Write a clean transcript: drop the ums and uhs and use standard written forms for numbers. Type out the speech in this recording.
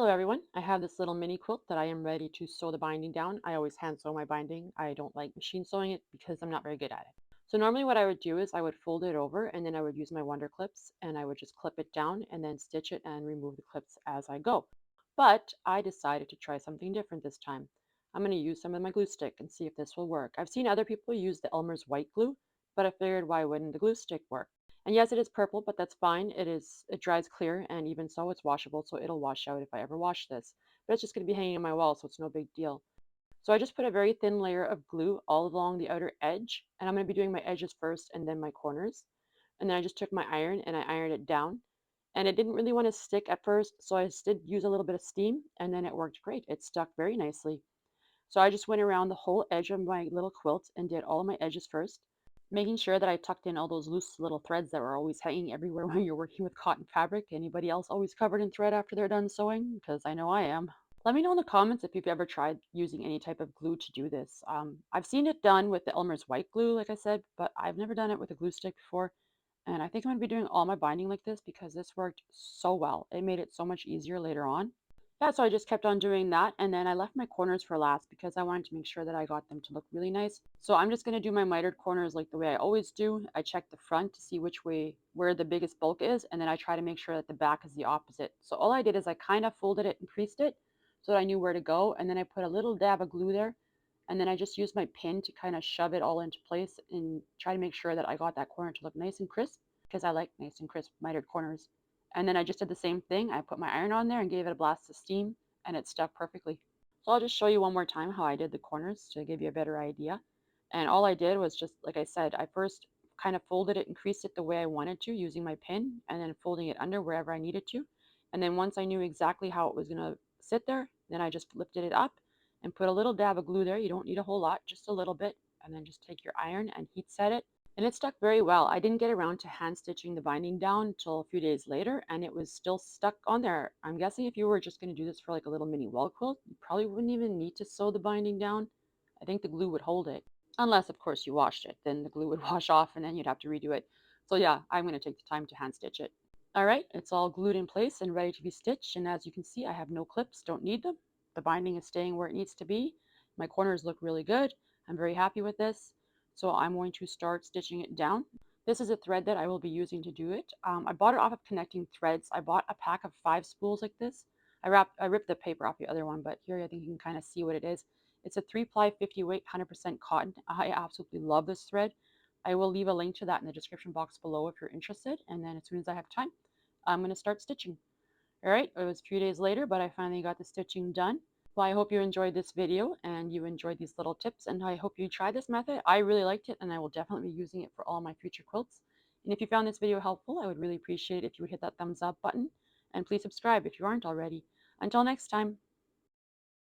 Hello everyone. I have this little mini quilt that I am ready to sew the binding down. I always hand sew my binding. I don't like machine sewing it because I'm not very good at it. So normally what I would do is I would fold it over and then I would use my wonder clips and I would just clip it down and then stitch it and remove the clips as I go. But I decided to try something different this time. I'm going to use some of my glue stick and see if this will work. I've seen other people use the Elmer's white glue, but I figured why wouldn't the glue stick work? And yes, it is purple, but that's fine. It dries clear and even so it's washable, so it'll wash out if I ever wash this. But it's just going to be hanging on my wall, so it's no big deal. So I just put a very thin layer of glue all along the outer edge, and I'm going to be doing my edges first and then my corners. And then I just took my iron and I ironed it down. And it didn't really want to stick at first, so I just did use a little bit of steam, and then it worked great. It stuck very nicely. So I just went around the whole edge of my little quilt and did all of my edges first, making sure that I tucked in all those loose little threads that were always hanging everywhere when you're working with cotton fabric. Anybody else always covered in thread after they're done sewing? Because I know I am. Let me know in the comments if you've ever tried using any type of glue to do this. I've seen it done with the Elmer's white glue, like I said, but I've never done it with a glue stick before. And I think I'm going to be doing all my binding like this because this worked so well. It made it so much easier later on. Yeah, so I just kept on doing that, and then I left my corners for last because I wanted to make sure that I got them to look really nice. So I'm just going to do my mitered corners like the way I always do. I check the front to see which way, where the biggest bulk is, and then I try to make sure that the back is the opposite. So all I did is I kind of folded it and creased it so that I knew where to go, and then I put a little dab of glue there, and then I just used my pin to kind of shove it all into place and try to make sure that I got that corner to look nice and crisp because I like nice and crisp mitered corners. And then I just did the same thing. I put my iron on there and gave it a blast of steam, and it stuck perfectly. So I'll just show you one more time how I did the corners to give you a better idea. And all I did was just, like I said, I first kind of folded it and creased it the way I wanted to using my pin, and then folding it under wherever I needed to. And then once I knew exactly how it was going to sit there, then I just lifted it up and put a little dab of glue there. You don't need a whole lot, just a little bit. And then just take your iron and heat set it, and it stuck very well. I didn't get around to hand stitching the binding down until a few days later, and it was still stuck on there. I'm guessing if you were just going to do this for like a little mini wall quilt, you probably wouldn't even need to sew the binding down. I think the glue would hold it. Unless, of course, you washed it. Then the glue would wash off and then you'd have to redo it. So yeah, I'm going to take the time to hand stitch it. All right, it's all glued in place and ready to be stitched. And as you can see, I have no clips, don't need them. The binding is staying where it needs to be. My corners look really good. I'm very happy with this. So I'm going to start stitching it down. This is a thread that I will be using to do it. I bought it off of Connecting Threads. I bought a pack of 5 spools like this. I ripped the paper off the other one, but here I think you can kind of see what it is. It's a 3-ply 50 weight 100% cotton. I absolutely love this thread. I will leave a link to that in the description box below if you're interested. And then as soon as I have time, I'm going to start stitching. All right, it was a few days later, but I finally got the stitching done. Well, I hope you enjoyed this video and you enjoyed these little tips, and I hope you try this method. I really liked it and I will definitely be using it for all my future quilts. And if you found this video helpful, I would really appreciate it if you would hit that thumbs up button, and please subscribe if you aren't already. Until next time.